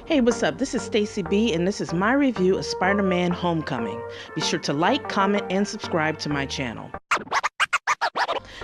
Hey, what's up? This is Stacey B, and this is my review of Spider-Man Homecoming. Be sure to like, comment, and subscribe to my channel.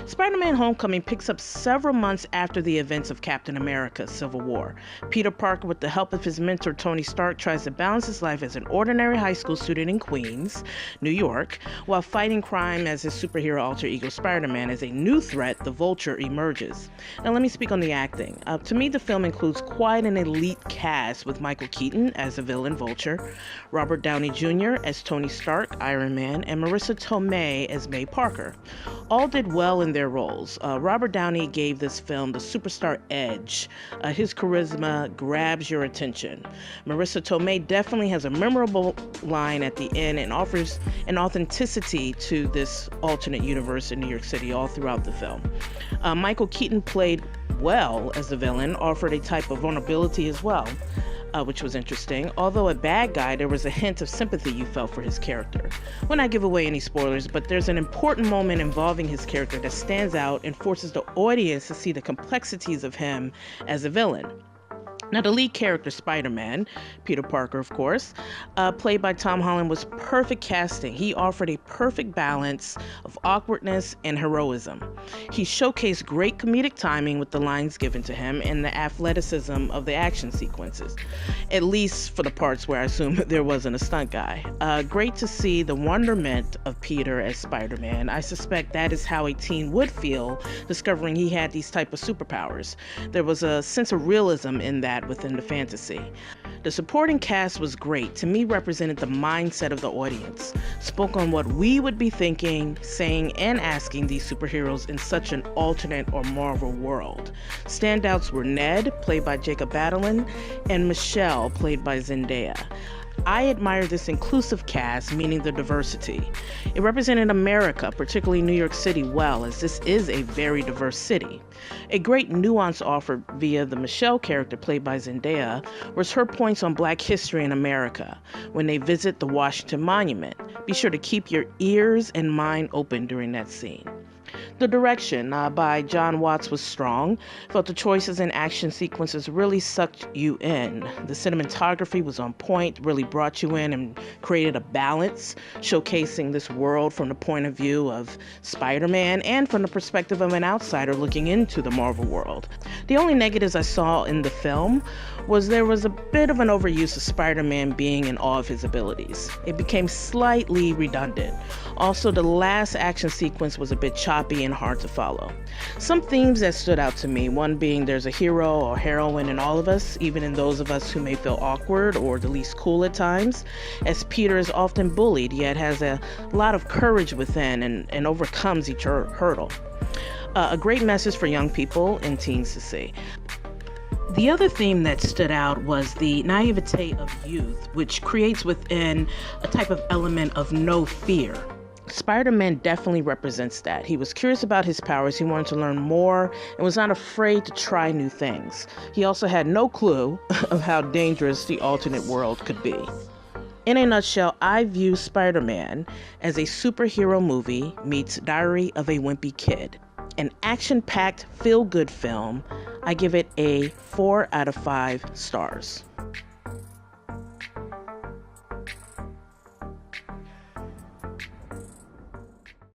Spider-Man Homecoming picks up several months after the events of Captain America: Civil War. Peter Parker, with the help of his mentor Tony Stark, tries to balance his life as an ordinary high school student in Queens, New York, while fighting crime as his superhero alter ego Spider-Man. As a new threat, the Vulture, emerges. Now let me speak on the acting. To me, the film includes quite an elite cast, with Michael Keaton as the villain Vulture, Robert Downey Jr. as Tony Stark, Iron Man, and Marissa Tomei as May Parker. All did well in their roles. Robert Downey gave this film the superstar edge. His charisma grabs your attention. Marissa Tomei definitely has a memorable line at the end and offers an authenticity to this alternate universe in New York City all throughout the film. Michael Keaton played well as the villain, offered a type of vulnerability as well, which was interesting. Although a bad guy, there was a hint of sympathy you felt for his character. Will not give away any spoilers, but there's an important moment involving his character that stands out and forces the audience to see the complexities of him as a villain. Now, the lead character, Spider-Man, Peter Parker, of course, played by Tom Holland, was perfect casting. He offered a perfect balance of awkwardness and heroism. He showcased great comedic timing with the lines given to him and the athleticism of the action sequences, at least for the parts where I assume there wasn't a stunt guy. Great to see the wonderment of Peter as Spider-Man. I suspect that is how a teen would feel discovering he had these type of superpowers. There was a sense of realism in that within the fantasy. The supporting cast was great. To me, represented the mindset of the audience, spoke on what we would be thinking, saying, and asking these superheroes in such an alternate or Marvel world. Standouts were Ned, played by Jacob Batalon, and Michelle, played by Zendaya. I admire this inclusive cast, meaning the diversity. It represented America, particularly New York City, well, as this is a very diverse city. A great nuance offered via the Michelle character, played by Zendaya, was her points on Black history in America when they visit the Washington Monument. Be sure to keep your ears and mind open during that scene. The direction by Jon Watts was strong. Felt the choices and action sequences really sucked you in. The cinematography was on point, really brought you in and created a balance, showcasing this world from the point of view of Spider-Man and from the perspective of an outsider looking into the Marvel world. The only negatives I saw in the film was there was a bit of an overuse of Spider-Man being in awe of his abilities. It became slightly redundant. Also, the last action sequence was a bit choppy and hard to follow. Some themes that stood out to me, one being there's a hero or heroine in all of us, even in those of us who may feel awkward or the least cool at times, as Peter is often bullied, yet has a lot of courage within and overcomes each hurdle. A great message for young people and teens to see. The other theme that stood out was the naivete of youth, which creates within a type of element of no fear. Spider-Man definitely represents that. He was curious about his powers, he wanted to learn more, and was not afraid to try new things. He also had no clue of how dangerous the alternate world could be. In a nutshell, I view Spider-Man as a superhero movie meets Diary of a Wimpy Kid. An action-packed, feel-good film. I give it a 4 out of 5 stars.